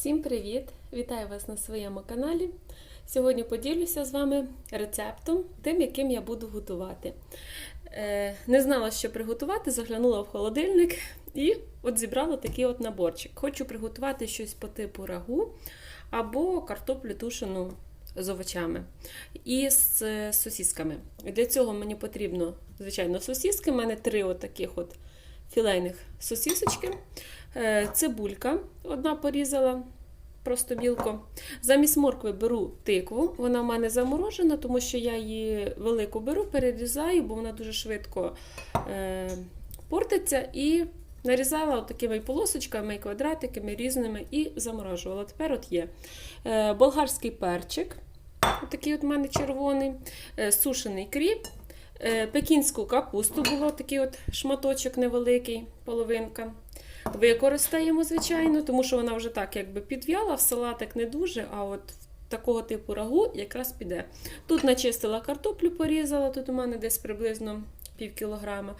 Всім привіт! Вітаю вас на своєму каналі. Сьогодні поділюся з вами рецептом, тим, яким я буду готувати. Не знала, що приготувати, заглянула в холодильник і от зібрала такий от наборчик. Хочу приготувати щось по типу рагу або картоплю тушену з овочами і з сосісками. Для цього мені потрібно, звичайно, сосіски. У мене 3 отаких от філейних сосісочки. Цибулька одна порізала, просто мілко. Замість моркви беру тикву, вона в мене заморожена, тому що я її велику беру, перерізаю, бо вона дуже швидко портиться. І нарізала такими полосочками, квадратиками різними і заморожувала. Тепер от є болгарський перчик, отакий от в мене червоний, сушений кріп, пекінську капусту, було такий от шматочок невеликий, половинка. Використаємо, звичайно, тому що вона вже так якби підв'яла, в салатик не дуже, а от такого типу рагу якраз піде. Тут начистила картоплю, порізала, тут у мене десь приблизно пів кілограма.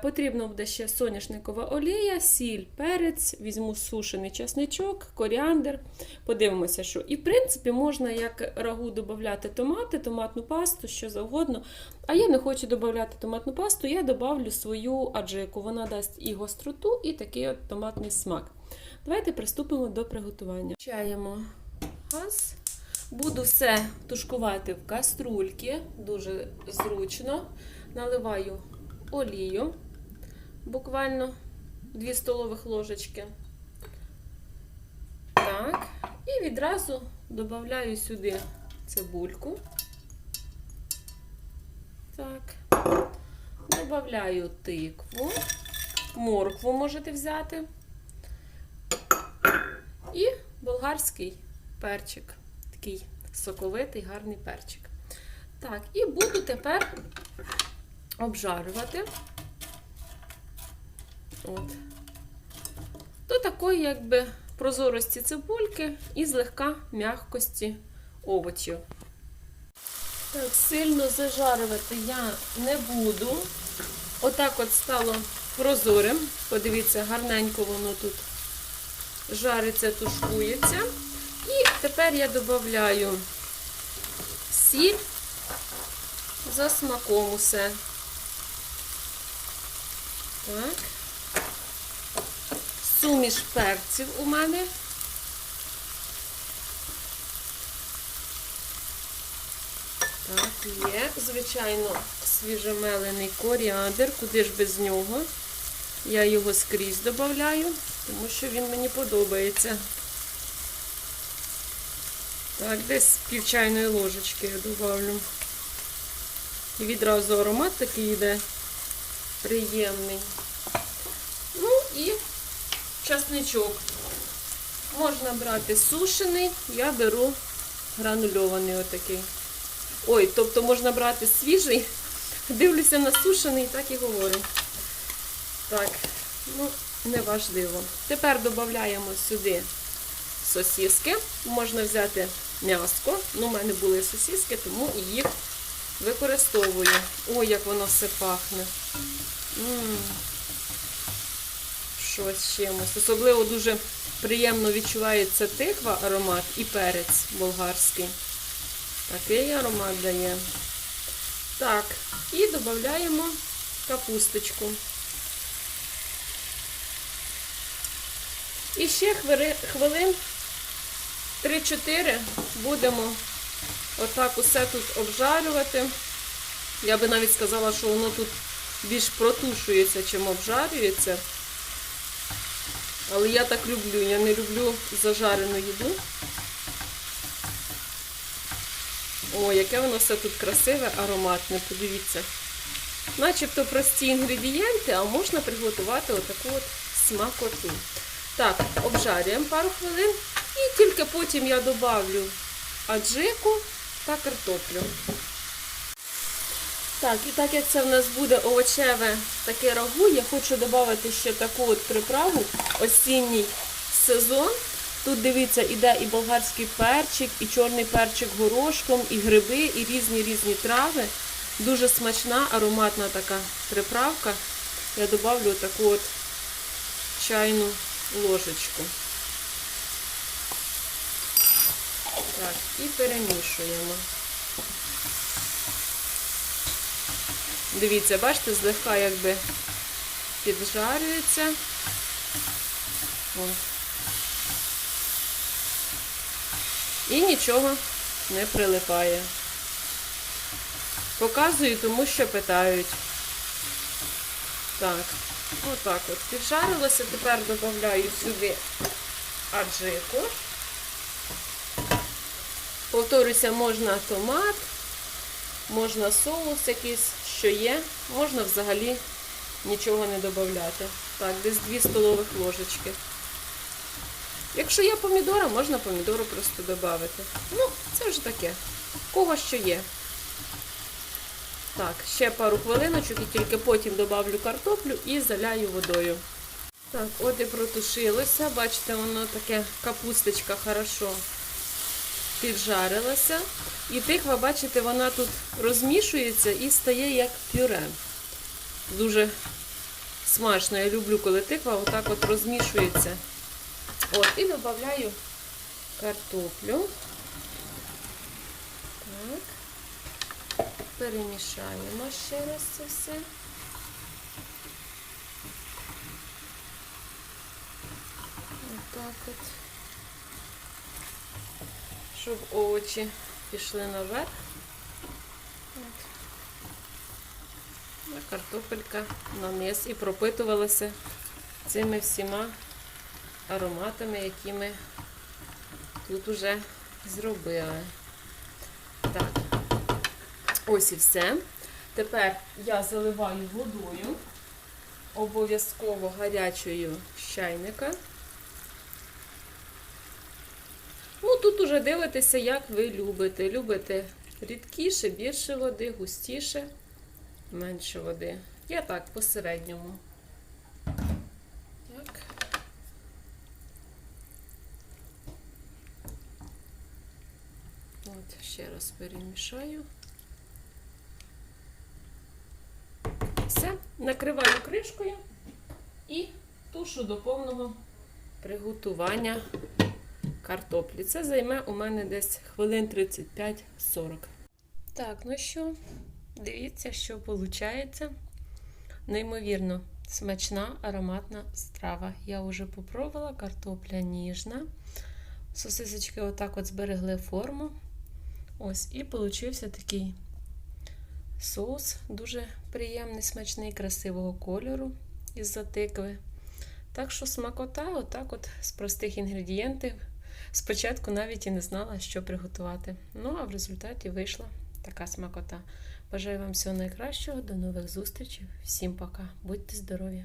Потрібно буде ще соняшникова олія, сіль, перець, візьму сушений чесничок, коріандр. Подивимося, що. І в принципі можна як рагу додати томати, томатну пасту, що завгодно. А я не хочу додати томатну пасту, я додавлю свою аджику. Вона дасть і гостроту, і такий от томатний смак. Давайте приступимо до приготування. Включаємо газ. Буду все тушкувати в каструльки, дуже зручно. Наливаю олію, буквально 2 столових ложечки. Так, і відразу додаю сюди цибульку. Так, додаю тикву, моркву можете взяти. І болгарський перчик, такий соковитий, гарний перчик. Так, і буду тепер обжарювати до такої якби прозорості цибульки і злегка м'якості овочів. Так, сильно зажарювати я не буду. Отак от стало прозорим. Подивіться, гарненько воно тут жариться, тушкується. І тепер я додаю сіль за смаком усе. Так. Суміш перців у мене. Так, є. Звичайно, свіжомелений коріандр. Куди ж без нього? Я його скрізь додаю, тому що він мені подобається. Так, десь пів чайної ложечки я додавлю. І відразу аромат такий йде приємний. Ну і чесничок. Можна брати сушений, я беру гранульований отакий. Ой, тобто можна брати свіжий. Дивлюся на сушений, так і говорю. Так, ну, неважливо. Тепер додаємо сюди сосиски. Можна взяти м'яско. Ну, у мене були сосиски, тому їх використовую. Ой, як воно все пахне. Щось чимось. Особливо дуже приємно відчувається тиква, аромат, і перець болгарський. Такий аромат дає. Так, і додаємо капусточку. І ще хвилин 3-4 будемо отак усе тут обжарювати. Я би навіть сказала, що воно тут більш протушується, чим обжарюється. Але я так люблю. Я не люблю зажарену їду. О, яке воно все тут красиве, ароматне, подивіться. Начебто прості інгредієнти, а можна приготувати отаку от смакоту. Так, обжарюємо пару хвилин і тільки потім я добавлю аджику та картоплю. Так, і так як це в нас буде овочеве таке рагу, я хочу додати ще таку от приправу, осінній сезон. Тут, дивіться, іде і болгарський перчик, і чорний перчик горошком, і гриби, і різні трави. Дуже смачна, ароматна така приправка. Я додавлю таку от чайну ложечку. Так, і перемішуємо. Дивіться, бачите, злегка якби піджарюється. Ось. І нічого не прилипає. Показую, тому що питають. Так, отак от піджарилося. Тепер додаю сюди аджику. Повторюся, можна томат, можна соус якийсь, що є, можна взагалі нічого не додати. Так, десь 2 столових ложечки. Якщо є помідора, можна помідору просто додати. Ну, це вже таке. В кого що є. Так, ще пару хвилиночок і тільки потім додавлю картоплю і заляю водою. Так, от і протушилося. Бачите, воно таке, капусточка хорошо піджарилася. І тиква, бачите, вона тут розмішується і стає як пюре. Дуже смачно. Я люблю, коли тиква отак от розмішується. От, і додаю картоплю. Так. Перемішаємо ще раз це все. Отак от. Щоб овочі пішли наверх. От. А картопелька на низ і пропитувалася цими всіма ароматами, які ми тут уже зробили. Так, ось і все. Тепер я заливаю водою, обов'язково гарячою з чайника. Ну, тут уже дивитеся, як ви любите. Любите рідкіше, більше води, густіше, менше води. Я так, посередньому. Так. От, ще раз перемішаю. Все, накриваю кришкою і тушу до повного приготування картоплі. Це займе у мене десь хвилин 35-40. Так, ну що, дивіться, що виходить. Неймовірно смачна, ароматна страва. Я вже попробувала, картопля ніжна. Сосисочки отак от зберегли форму. Ось, і получився такий соус, дуже приємний, смачний, красивого кольору із-за тикви. Так що смакота, отак от з простих інгредієнтів. Спочатку навіть і не знала, що приготувати. Ну, а в результаті вийшла така смакота. Бажаю вам всього найкращого, до нових зустрічей. Всім пока. Будьте здорові!